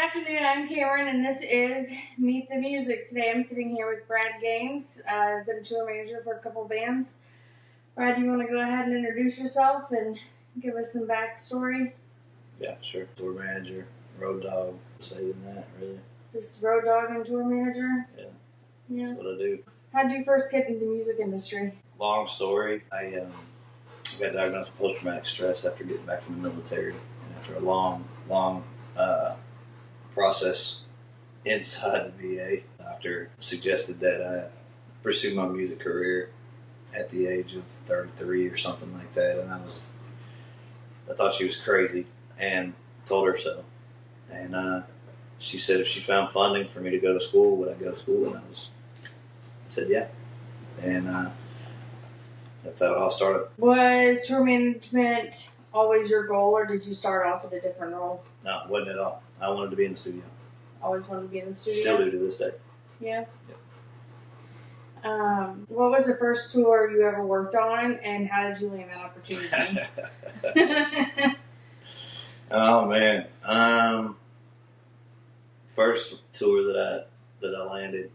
afternoon, I'm Cameron, and this is Meet the Music. Today I'm sitting here with Brad Gaines. I've been a tour manager for a couple bands. Brad, you want to go ahead and introduce yourself and give us some backstory? Yeah, sure. Tour manager, road dog, saying that, really. Just road dog and tour manager? Yeah. Yeah. That's what I do. How did you first get into the music industry? Long story. I got diagnosed with post-traumatic stress after getting back from the military. And after a long process inside the VA, the doctor suggested that I pursue my music career at the age of 33 or something like that. And I thought she was crazy and told her so. And she said if she found funding for me to go to school, would I go to school? And I said yeah. And that's how it all started. Was tour management always your goal, or did you start off with a different role? No, it wasn't at all. I wanted to be in the studio. Always wanted to be in the studio? Still do to this day. Yeah? What was the first tour you ever worked on, and how did you land that opportunity? Oh man, first tour that I landed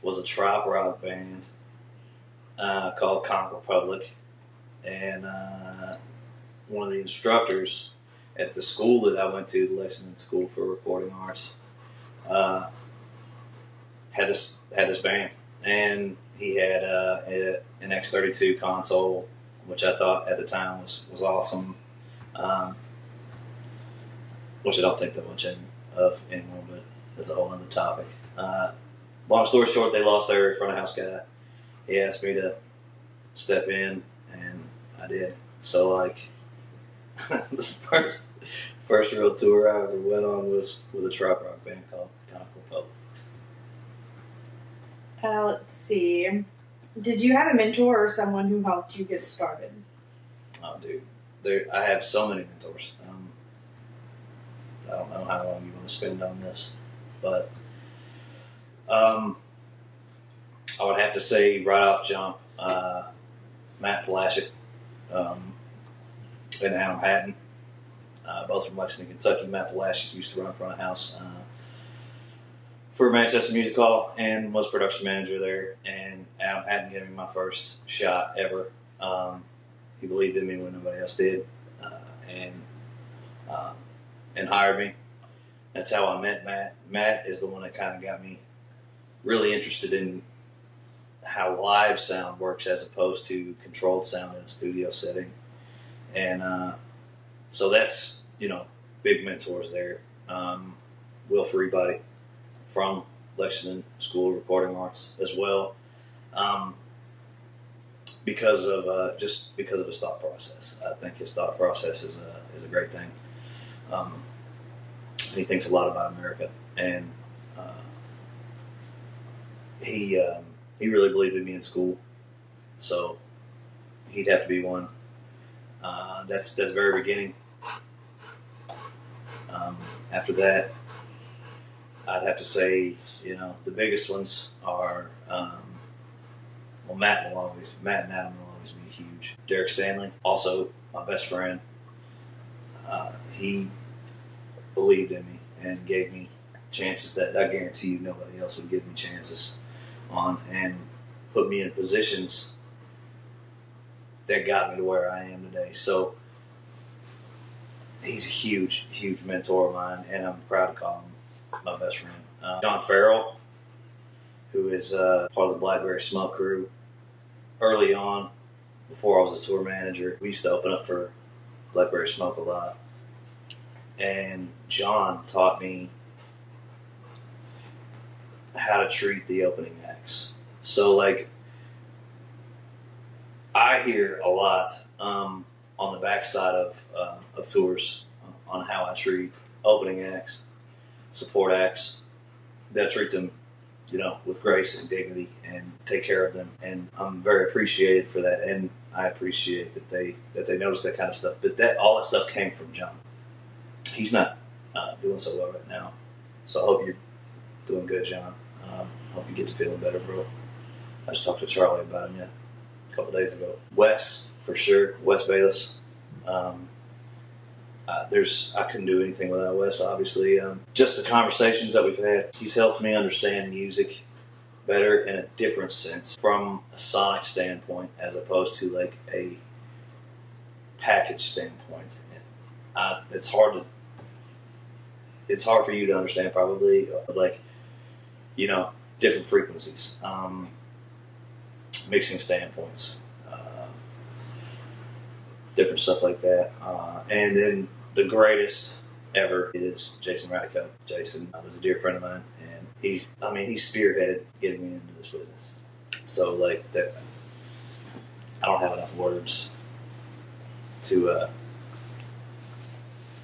was a trop rock band called Conch Republic, and one of the instructors at the school that I went to, the Lexington School for Recording Arts, had this band, and he had an X32 console, which I thought at the time was awesome. Which I don't think that much of anymore, but that's a whole other topic. Long story short, they lost their front of house guy. He asked me to step in, and I did. So, like, the first real tour I ever went on was with a trop rock band called Conch Republic. Let's see. Did you have a mentor or someone who helped you get started? Oh, dude. I have so many mentors. I don't know how long you want to spend on this, but I would have to say right off jump, Matt Palashik and Adam Patton, both from Lexington, Kentucky. Matt Palashik used to run front of house for Manchester Music Hall and was production manager there, and Adam Patton gave me my first shot ever. He believed in me when nobody else did, and hired me. That's how I met Matt. Matt is the one that kind of got me really interested in how live sound works as opposed to controlled sound in a studio setting. And so that's, big mentors there. Will Freebody from Lexington School of Recording Arts as well, because of his thought process. I think his thought process is a great thing. He thinks a lot about America, and he really believed in me in school, so he'd have to be one. That's the very beginning. After that, I'd have to say, the biggest ones are, Matt and Adam will always be huge. Derek Stanley, also my best friend. He believed in me and gave me chances that I guarantee you nobody else would give me chances on, and put me in positions that got me to where I am today. So he's a huge, huge mentor of mine, and I'm proud to call him my best friend. John Farrell, who is part of the Blackberry Smoke crew. Early on, before I was a tour manager, we used to open up for Blackberry Smoke a lot. And John taught me how to treat the opening acts. So, like, I hear a lot on the backside of tours on how I treat opening acts, support acts. That I treat them, with grace and dignity, and take care of them. And I'm very appreciated for that. And I appreciate that they notice that kind of stuff. But all that stuff came from John. He's not doing so well right now, so I hope you're doing good, John. Hope you get to feeling better, bro. I just talked to Charlie about him a couple days ago. Wes, for sure. Wes Bayless. I couldn't do anything without Wes, obviously. Just the conversations that we've had, he's helped me understand music better in a different sense from a sonic standpoint as opposed to like a package standpoint. It's hard for you to understand probably, like, different frequencies, mixing standpoints, different stuff like that. And then the greatest ever is Jason Radico. Jason was a dear friend of mine, and he spearheaded getting me into this business. So like that, I don't have enough words to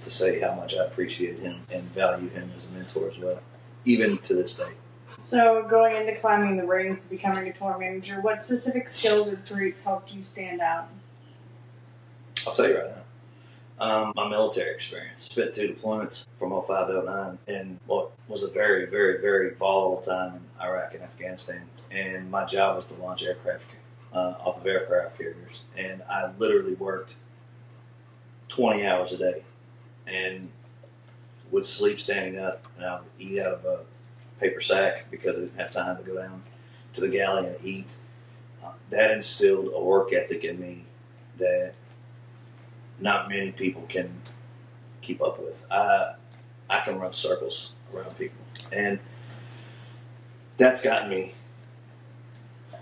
say how much I appreciate him and value him as a mentor as well, even to this day. So, going into climbing the ranks, becoming a tour manager, what specific skills or traits helped you stand out? I'll tell you right now. My military experience. Spent 2 deployments from 05 to 09 in what was a very, very, very volatile time in Iraq and Afghanistan. And my job was to launch aircraft off of aircraft carriers. And I literally worked 20 hours a day and would sleep standing up, and I would eat out of a paper sack because I didn't have time to go down to the galley and eat. That instilled a work ethic in me that not many people can keep up with. I can run circles around people, and that's gotten me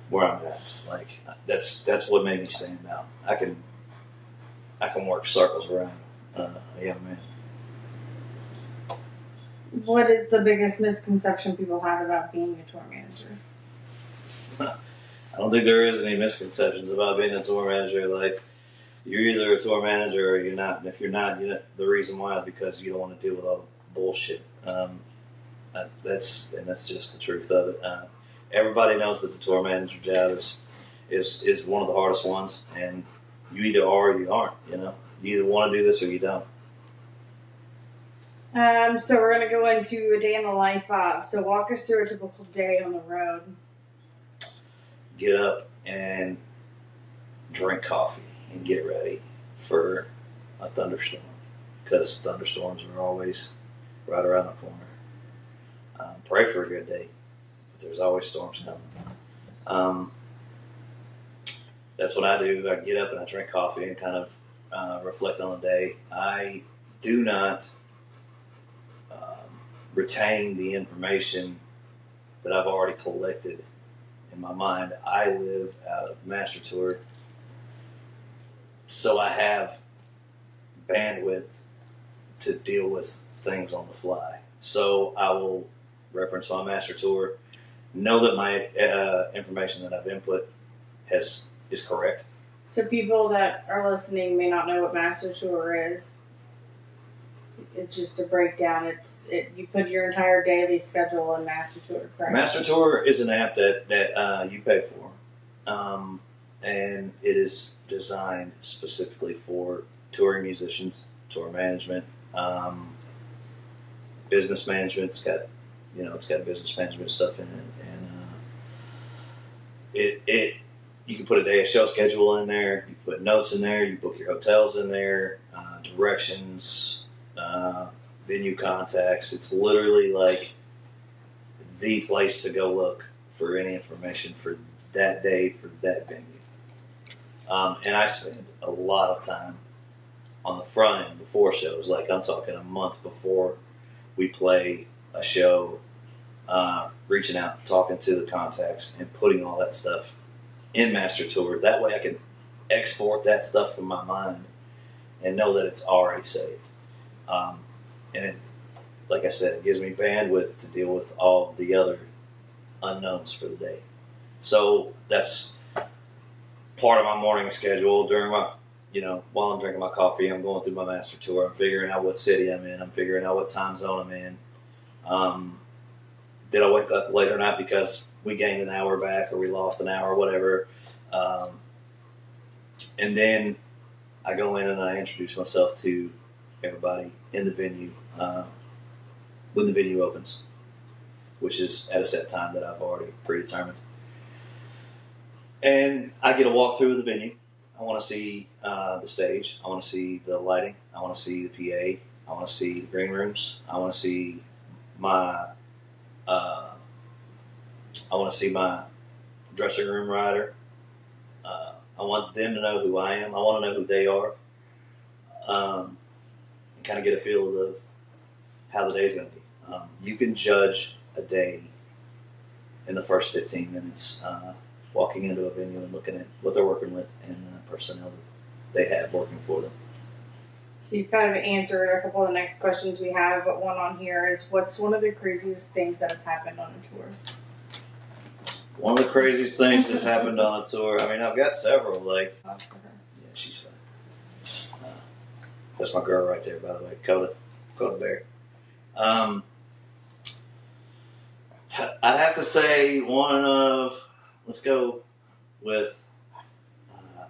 where I'm at. Like that's what made me stand out. I can work circles around a young man. What is the biggest misconception people have about being a tour manager? I don't think there is any misconceptions about being a tour manager. Like, you're either a tour manager or you're not. And if you're not, the reason why is because you don't want to deal with all the bullshit. That's just the truth of it. Everybody knows that the tour manager job is one of the hardest ones, and you either are or you aren't. You either want to do this or you don't. So we're going to go into a day in the life of. So walk us through a typical day on the road. Get up and drink coffee and get ready for a thunderstorm, because thunderstorms are always right around the corner. Pray for a good day, but there's always storms coming. That's what I do. I get up and I drink coffee and kind of reflect on the day. I do not retain the information that I've already collected in my mind. I live out of Master Tour, so I have bandwidth to deal with things on the fly. So I will reference my Master Tour, know that my information that I've input is correct. So people that are listening may not know what Master Tour is. It's just a breakdown. You put your entire daily schedule in Master Tour, correct? Master Tour is an app that you pay for, and it is designed specifically for touring musicians, tour management, business management. It's got business management stuff in it, and you can put a day of show schedule in there. You put notes in there. You book your hotels in there, directions. Venue contacts. It's literally like the place to go look for any information for that day, for that venue. And I spend a lot of time on the front end before shows. Like, I'm talking a month before we play a show, reaching out, talking to the contacts, and putting all that stuff in Master Tour. That way I can export that stuff from my mind and know that it's already saved. And it, like I said, it gives me bandwidth to deal with all the other unknowns for the day. So that's part of my morning schedule. During my, while I'm drinking my coffee, I'm going through my Master Tour. I'm figuring out what city I'm in. I'm figuring out what time zone I'm in. Did I wake up late or not because we gained an hour back or we lost an hour or whatever. And then I go in and I introduce myself to everybody in the venue when the venue opens, which is at a set time that I've already predetermined. And I get a walk through of the venue. I want to see the stage. I want to see the lighting. I want to see the PA. I want to see the green rooms. I want to see my I want to see my dressing room rider. I want them to know who I am. I want to know who they are, and kind of get a feel of how the day's going to be. You can judge a day in the first 15 minutes, walking into a venue and looking at what they're working with and the personnel that they have working for them. So you've kind of answered a couple of the next questions we have, but one on here is, what's one of the craziest things that have happened on a tour? One of the craziest things that's happened on a tour. I mean, I've got several. Like, yeah, she's fine. That's my girl right there, by the way, Coda Bear. I'd have to say one of. Let's go with.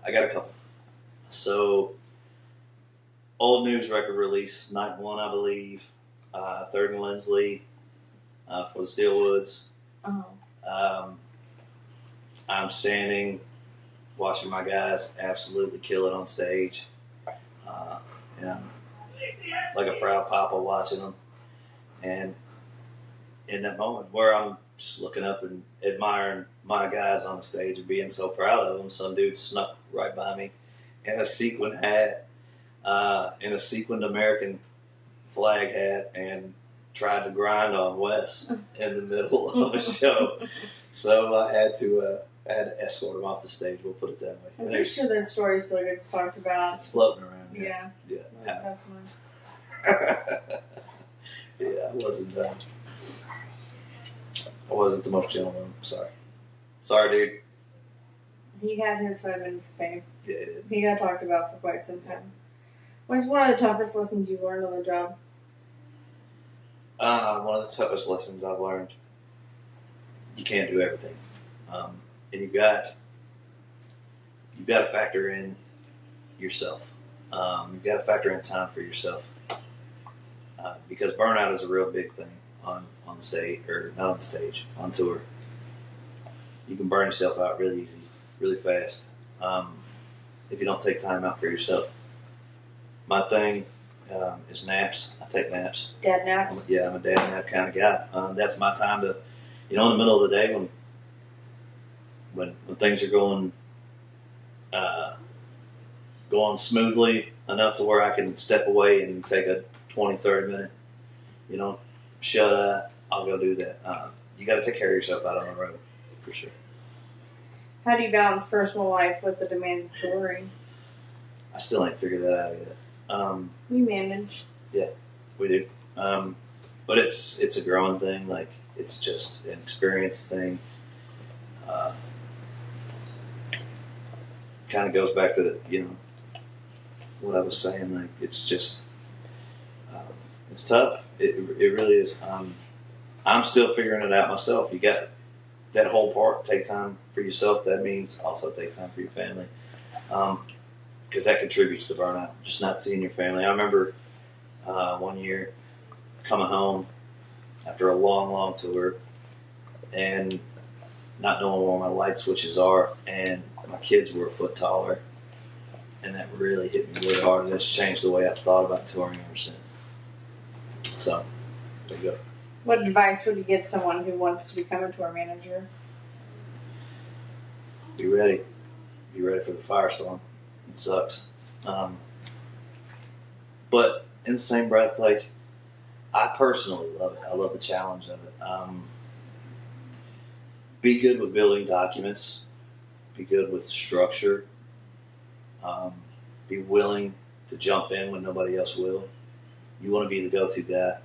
I got a couple. So, old news record release, night one, I believe. 3rd and Lindsley for the Steelwoods. Oh. I'm standing, watching my guys absolutely kill it on stage. And I'm like a proud papa watching them. And in that moment where I'm just looking up and admiring my guys on the stage and being so proud of them, some dude snuck right by me in a sequin hat, in a sequined American flag hat, and tried to grind on Wes in the middle of a show. So I had to escort him off the stage. We'll put it that way. I'm pretty sure that story still gets talked about. It's floating around. Yeah. Most definitely. Yeah, I wasn't the most gentleman. Sorry, dude. He had his 5 minutes of fame. Yeah, he did. He got talked about for quite some time. What's one of the toughest lessons you've learned on the job? One of the toughest lessons I've learned. You can't do everything, and you've got to factor in yourself. You've got to factor in time for yourself, because burnout is a real big thing on the stage, or not on the stage, on tour. You can burn yourself out really easy, really fast, if you don't take time out for yourself. My thing is naps. I take naps. Dad naps? I'm a dad nap kind of guy. That's my time to, in the middle of the day when things are going smoothly enough to where I can step away and take a 20, 30 minute, shut eye, I'll go do that. You got to take care of yourself out on the road, for sure. How do you balance personal life with the demands of touring? I still ain't figured that out yet. We manage. Yeah, we do. But it's a growing thing. Like, it's just an experience thing. Kind of goes back to what I was saying. Like, it's just it's tough. It really is. I'm still figuring it out myself. You got that whole part. Take time for yourself. That means also take time for your family, because that contributes to burnout. Just not seeing your family. I remember one year coming home after a long tour and not knowing where my light switches are, and my kids were a foot taller, and that really hit me really hard, and it's changed the way I've thought about touring ever since. So, there you go. What advice would you give someone who wants to become a tour manager? Be ready. Be ready for the firestorm. It sucks. But in the same breath, like, I personally love it. I love the challenge of it. Be good with building documents. Be good with structure. Be willing to jump in when nobody else will. You want to be the go-to guy,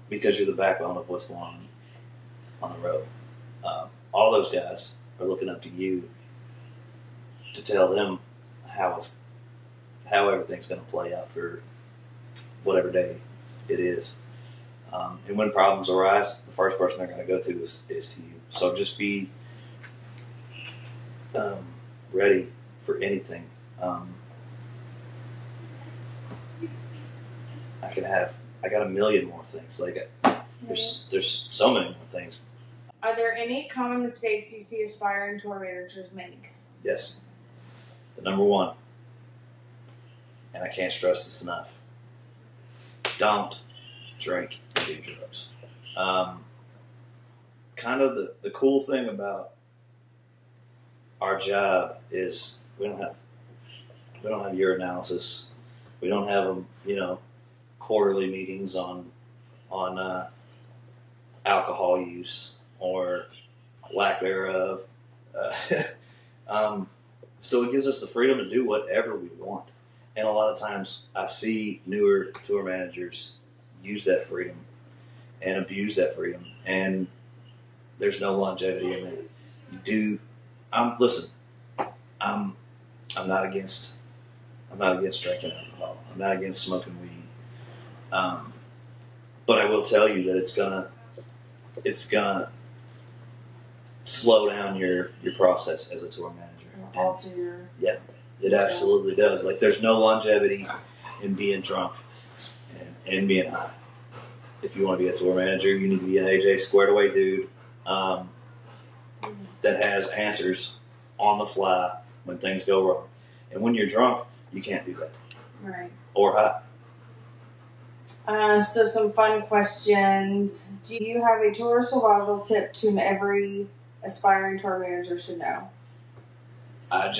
because you're the backbone of what's going on the road. All those guys are looking up to you to tell them how everything's going to play out for whatever day it is. And when problems arise, the first person they're going to go to is to you. So just be ready for anything. I got a million more things. Like, there's so many more things. Are there any common mistakes you see aspiring tour managers make? Yes. The number one, and I can't stress this enough, don't drink and do drugs. Kind of the cool thing about our job is we don't have urinalysis. We don't have them, quarterly meetings on alcohol use or lack thereof. So it gives us the freedom to do whatever we want. And a lot of times I see newer tour managers use that freedom and abuse that freedom. And there's no longevity in that. Listen, I'm not against drinking alcohol. I'm not against smoking weed. But I will tell you that it's gonna slow down your process as a tour manager. Alter your... Yeah, it absolutely does. Like, there's no longevity in being drunk and being high. If you want to be a tour manager, you need to be an AJ squared away dude that has answers on the fly when things go wrong. And when you're drunk, you can't do that. Right. Or high. So some fun questions. Do you have a tour survival tip to every aspiring tour manager should know? I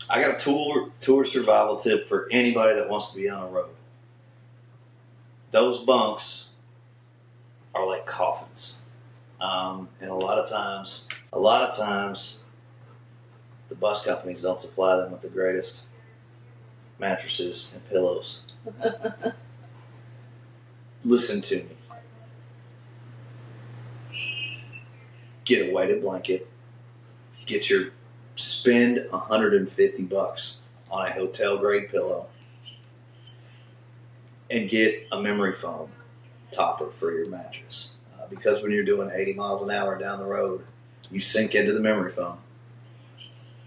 got a tour survival tip for anybody that wants to be on a road. Those bunks are like coffins. And a lot of times, the bus companies don't supply them with the greatest mattresses and pillows. Listen to me. Get a weighted blanket. Spend $150 on a hotel grade pillow, and get a memory foam topper for your mattress. Because when you're doing 80 miles an hour down the road, you sink into the memory foam,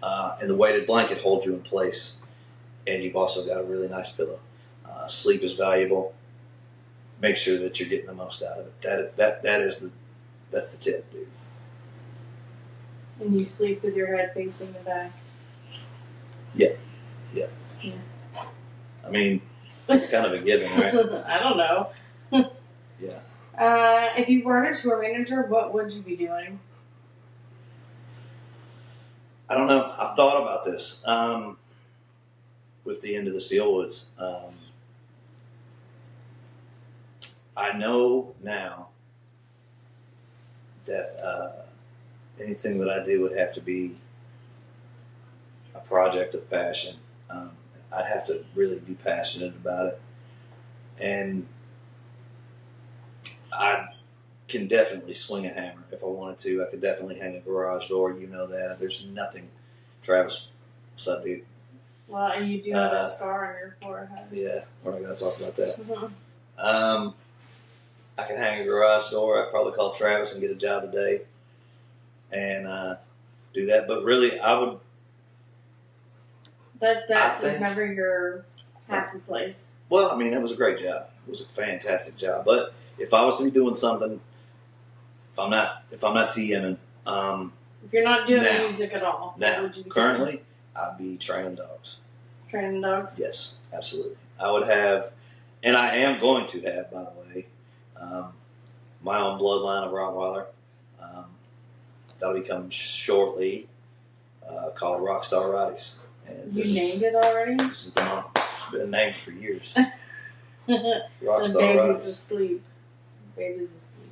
and the weighted blanket holds you in place. And you've also got a really nice pillow. Sleep is valuable. Make sure that you're getting the most out of it. That's the tip, dude. And you sleep with your head facing the back. Yeah. I mean, it's kind of a given, right? I don't know. Yeah. If you weren't a tour manager, what would you be doing? I don't know. I've thought about this with the end of the Steelwoods. I know now that anything that I do would have to be a project of passion. I'd have to really be passionate about it. And I can definitely swing a hammer if I wanted to. I could definitely hang a garage door. You know that. There's nothing. Travis, what's up, dude? Well, and you do have a scar on your forehead. Yeah, we're not going to talk about that. I can hang a garage door. I'd probably call Travis and get a job today and do that. But really, I would. That was never your happy place. Well, I mean, it was a great job. It was a fantastic job. But if I was to be doing something, if I'm not TMing, if you're not doing music at all, now, would you be currently, doing? I'd be training dogs. Training dogs? Yes, absolutely. I would have, and I am going to have, by the way, my own bloodline of Rottweiler. That'll be coming shortly, called Rockstar Rotties. And you named it already? This is the mom. It's been named for years. Rockstar Rotties. Baby's asleep.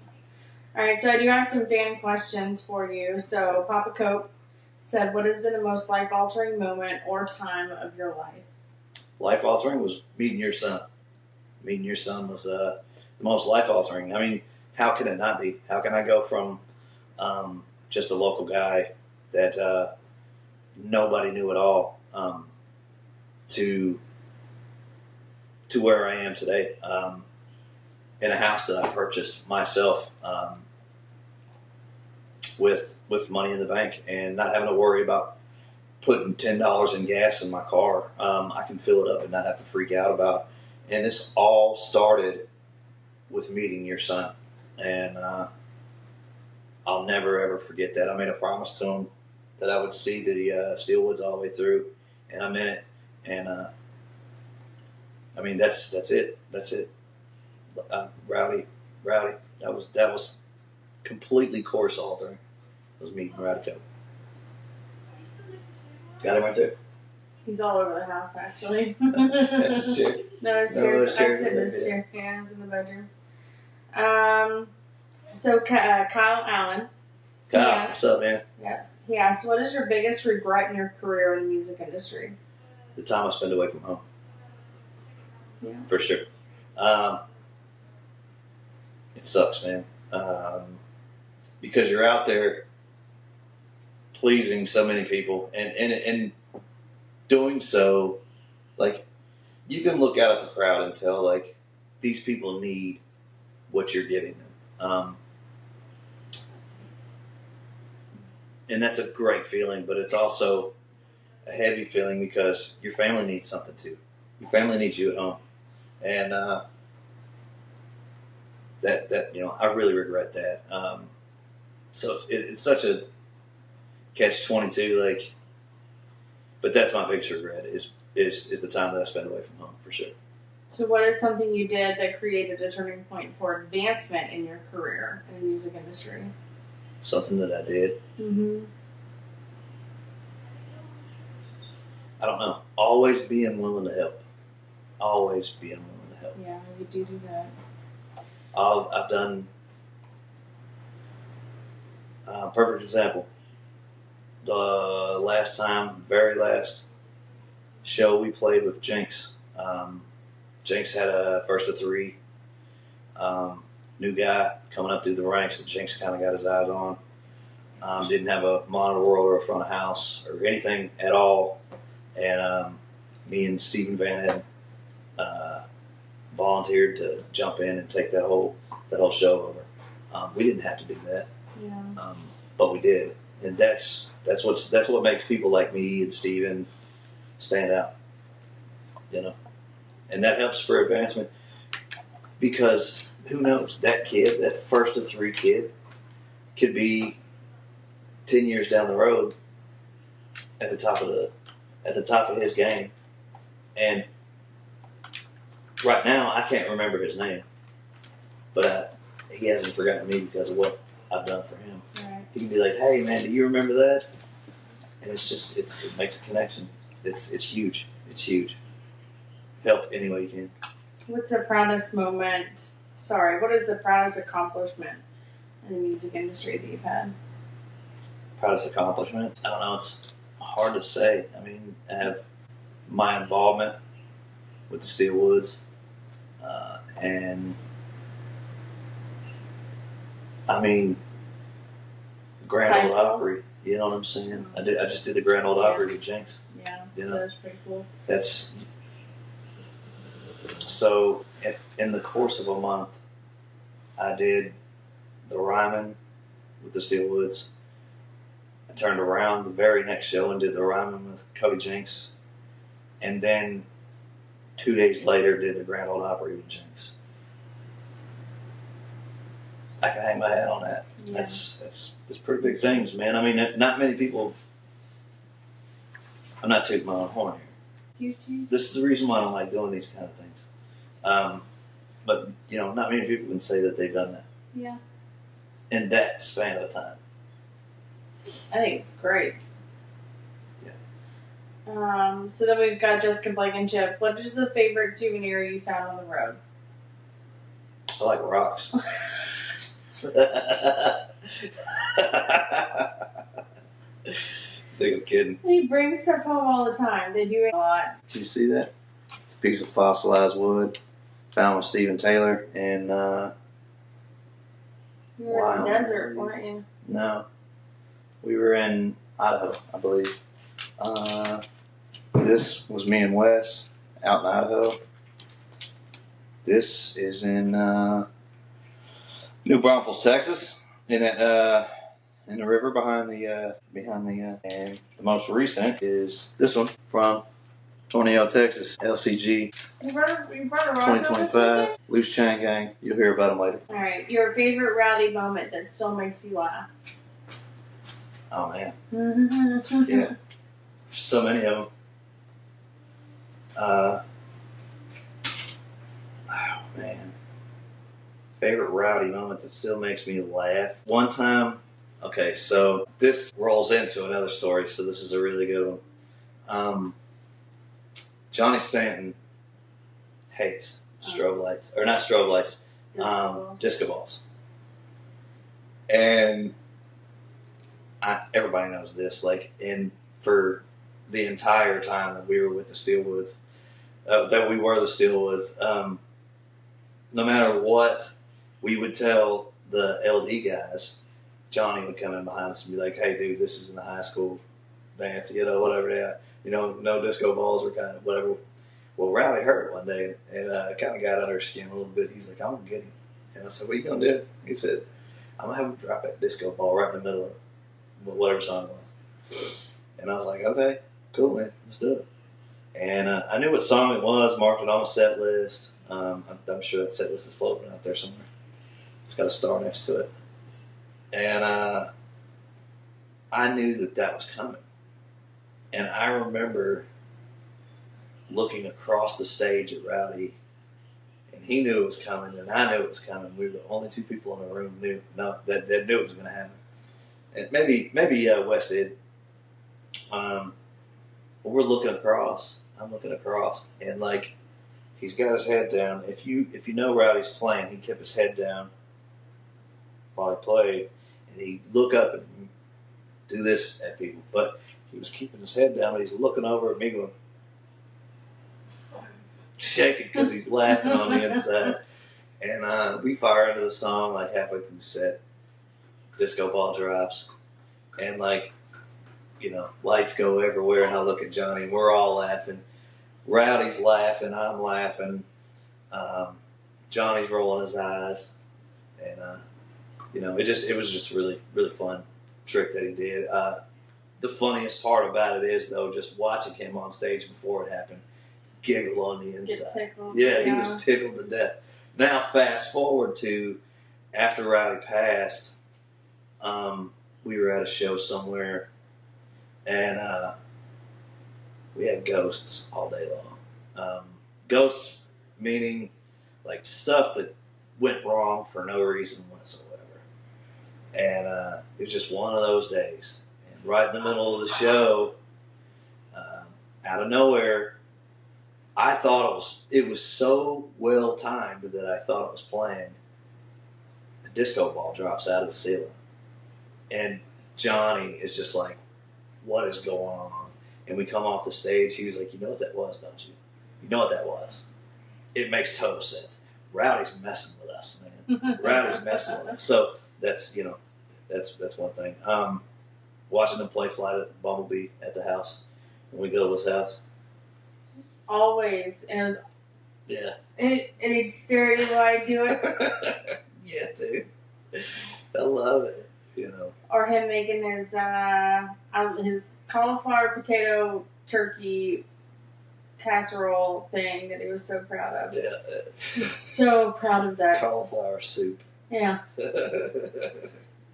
All right, so I do have some fan questions for you. So Papa Cope said, what has been the most life-altering moment or time of your life? Life-altering was meeting your son. Meeting your son was the most life-altering. I mean, how can it not be? How can I go from just a local guy that nobody knew at all to where I am today in a house that I purchased myself with money in the bank and not having to worry about putting $10 in gas in my car. I can fill it up and not have to freak out about. And this all started with meeting your son, and I'll never ever forget that. I made a promise to him that I would see the Steelwoods all the way through, and I'm in it. And I mean, that's it. That's it. Rowdy. That was completely course altering. Was meeting Rowdy Cope. Got him right there. He's all over the house, actually. That's his chair. No, his No, chair's. his I chair's sit in right his there. chair. Yeah, it's in the bedroom. So Kyle Allen. Kyle, Yes. what's up, man? Yes. He asked, "What is your biggest regret in your career in the music industry?" The time I spend away from home. Yeah. For sure. It sucks, man. Because you're out there pleasing so many people, and doing so, like, you can look out at the crowd and tell, like, these people need what you're giving them. And that's a great feeling, but it's also a heavy feeling because your family needs something too. Your family needs you at home. And that I really regret that. So it's such a catch-22, like, but that's my biggest regret is the time that I spend away from home, for sure. So, what is something you did that created a turning point for advancement in your career in the music industry? Something that I did. Mm-hmm. I don't know. Always being willing to help. Always being willing to help. Yeah, you do that. I've done. Perfect example. The very last show we played with Jinx. Jinx had a first of three. New guy coming up through the ranks that Jinx kind of got his eyes on. Didn't have a monitor world or a front of house or anything at all. And me and Stephen Van Eden volunteered to jump in and take that whole show over. We didn't have to do that, Yeah. but we did, and that's what makes people like me and Stephen stand out. And that helps for advancement because who knows, that kid, that first of three kid, could be 10 years down the road at the top of his game, and right now I can't remember his name, but he hasn't forgotten me because of what I've done for him. Right. He can be like, "Hey man, do you remember that?" And it makes a connection. It's huge. It's huge. Help any way you can. What's the proudest moment? What is the proudest accomplishment in the music industry that you've had? Proudest accomplishment? I don't know. It's hard to say. I mean, I have my involvement with the Steelwoods, and I mean, Grand Old Opry. You know what I'm saying? I just did the Grand Old Opry with Jinx. Yeah, You know? that's pretty cool. That's so. In the course of a month, I did the Ryman with the Steelwoods. I turned around the very next show and did the Ryman with Cody Jinks, and then 2 days later did the Grand Old Opry with Jinx. I can hang my hat on that. Yeah. That's pretty big things, man. I mean, not many people. I'm not tooting my own horn here. This is the reason why I don't like doing these kind of things. But not many people can say that they've done that. Yeah. In that span of time. I think it's great. Yeah. So then we've got Jessica Blankenship. What is the favorite souvenir you found on the road? I like rocks. Think I'm kidding. He brings stuff home all the time. They do it a lot. Can you see that? It's a piece of fossilized wood found with Stephen Taylor in You were in the Wyoming. desert, weren't you? No, we were in Idaho, I believe. This was me and Wes out in Idaho. This is in New Braunfels, Texas, in the river behind the and the most recent is this one from Tornillo, Texas, LCG You brought a rock 2025, Loose Chain Gang. You'll hear about them later. Alright, your favorite rowdy moment that still makes you laugh. Oh man, Mm-hmm. yeah, so many of them. Oh man, favorite rowdy moment that still makes me laugh. One time, okay, so this rolls into another story. So this is a really good one. Johnny Stanton hates strobe lights, or not strobe lights, disco balls. And everybody knows this. Like, for the entire time that we were with the Steelwoods, that we were the Steelwoods, no matter what we would tell the LD guys, Johnny would come in behind us and be like, "Hey, dude, this is in the high school dance, whatever that, no disco balls or kind of whatever." Well, Rowdy heard it one day and kind of got under his skin a little bit. He's like, "I'm gonna get him," and I said, "What are you gonna do?" He said, "I'm gonna have him drop that disco ball right in the middle of whatever song it was." And I was like, "Okay, cool, man, let's do it." And I knew what song it was, marked it on my set list. I'm sure that set list is floating out there somewhere. It's got a star next to it. And I knew that was coming. And I remember looking across the stage at Rowdy, and he knew it was coming, and I knew it was coming. We were the only two people in the room that knew it was going to happen. And maybe West did. But we're looking across. I'm looking across, and like he's got his head down. If you know Rowdy's playing, he kept his head down while he played, and he'd look up and do this at people. But he was keeping his head down, and he's looking over at me going, shaking because he's laughing on the inside. And we fire into the song like halfway through the set. Disco ball drops, and like, lights go everywhere, and I look at Johnny, and we're all laughing. Rowdy's laughing, I'm laughing. Johnny's rolling his eyes, and it was just a really, really fun trick that he did. The funniest part about it is, though, just watching him on stage before it happened, giggle on the inside. Get tickled. Yeah, he was tickled to death. Now, fast forward to after Rowdy passed, we were at a show somewhere, and we had ghosts all day long. Ghosts meaning like stuff that went wrong for no reason whatsoever. And it was just one of those days. And right in the middle of the show, out of nowhere, I thought it was so well timed that I thought it was playing. A disco ball drops out of the ceiling. And Johnny is just like, "What is going on?" And we come off the stage. He was like, "You know what that was, don't you? You know what that was? It makes total sense. Rowdy's messing with us, man. Rowdy's messing with us." So that's one thing. Watching them play Flight of the Bumblebee at the house when we go to his house. Always, and it was. Yeah. And he'd stare at you while I do it. Yeah, dude. I love it. Or him making his cauliflower potato turkey casserole thing that he was so proud of. Yeah. He's so proud of that. Cauliflower soup. Yeah.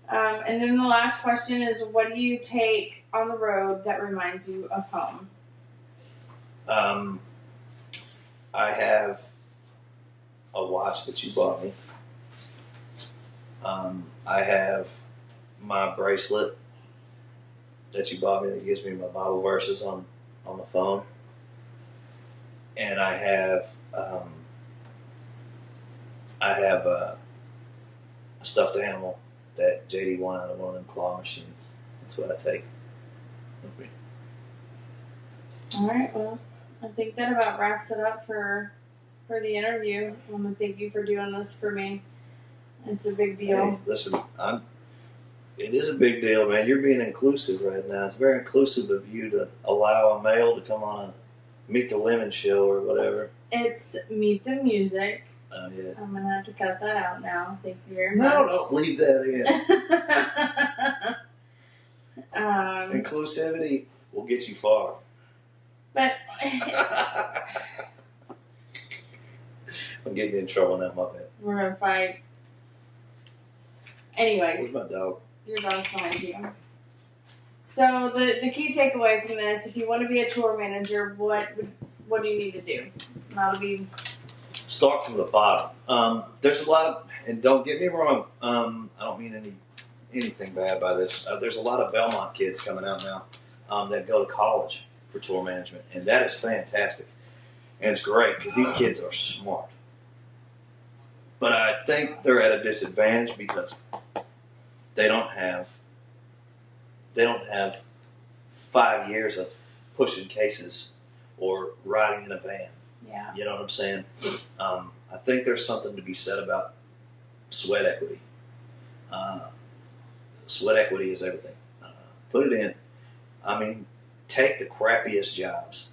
And then the last question is, what do you take on the road that reminds you of home? I have a watch that you bought me. I have my bracelet that you bought me that gives me my Bible verses on the phone. And I have a stuffed animal that JD won out of one of them claw machines. That's what I take with me. All right, well, I think that about wraps it up for the interview. I want to thank you for doing this for me. It's a big deal. Hey, listen, it is a big deal, man. You're being inclusive right now. It's very inclusive of you to allow a male to come on a Meet the Women show or whatever. It's Meet the Music. Oh, yeah. I'm going to have to cut that out now. Thank you very much. No, don't leave that in. Inclusivity will get you far. But I'm getting in trouble now, my bad. we're going to fight. Anyways. Where's my dog? Your dog's behind you. So the key takeaway from this, if you want to be a tour manager, what do you need to do? That'll be Start from the bottom. There's a lot of, and don't get me wrong, I don't mean anything bad by this. There's a lot of Belmont kids coming out now that go to college for tour management, and that is fantastic. And it's great because these kids are smart. But I think they're at a disadvantage because they don't have 5 years of pushing cases or riding in a van. Yeah. You know what I'm saying? I think there's something to be said about sweat equity. Sweat equity is everything. Put it in. I mean, take the crappiest jobs.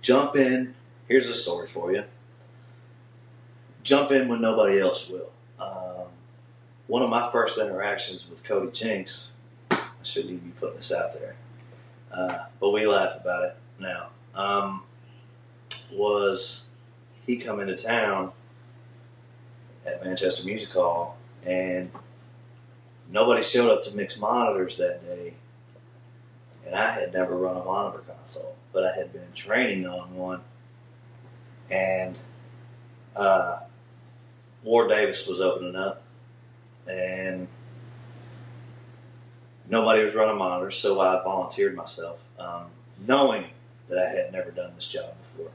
Jump in. Here's a story for you. Jump in when nobody else will. One of my first interactions with Cody Jinks, I shouldn't even be putting this out there, but we laugh about it now, was he come into town at Manchester Music Hall, and nobody showed up to mix monitors that day, and I had never run a monitor console, but I had been training on one, and Ward Davis was opening up, and nobody was running monitors, so I volunteered myself, knowing that I had never done this job before.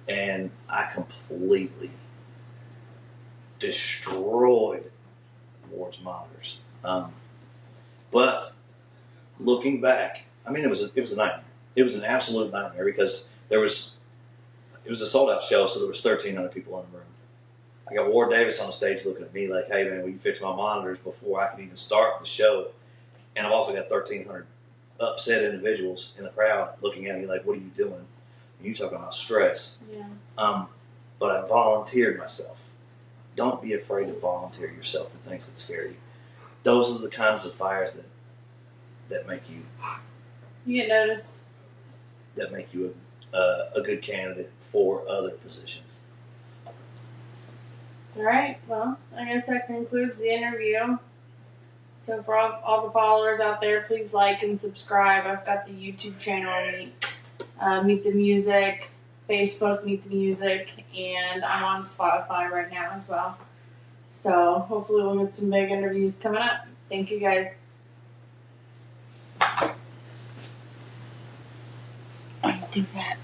And I completely destroyed Ward's monitors. But looking back, I mean, it was a nightmare. It was an absolute nightmare because it was a sold out show, so there was 1,300 people in the room. I got Ward Davis on the stage looking at me like, "Hey man, will you fix my monitors?" before I could even start the show. And I've also got 1,300 upset individuals in the crowd looking at me like, "What are you doing?" And you talking about stress. Yeah. But I volunteered myself. Don't be afraid to volunteer yourself for things that scare you. Those are the kinds of fires that make you You get noticed. that make you a good candidate for other positions. All right. Well, I guess that concludes the interview. So for all the followers out there, please like and subscribe. I've got the YouTube channel, Meet the Music, Facebook, Meet the Music, and I'm on Spotify right now as well. So hopefully we'll get some big interviews coming up. Thank you guys. I do that.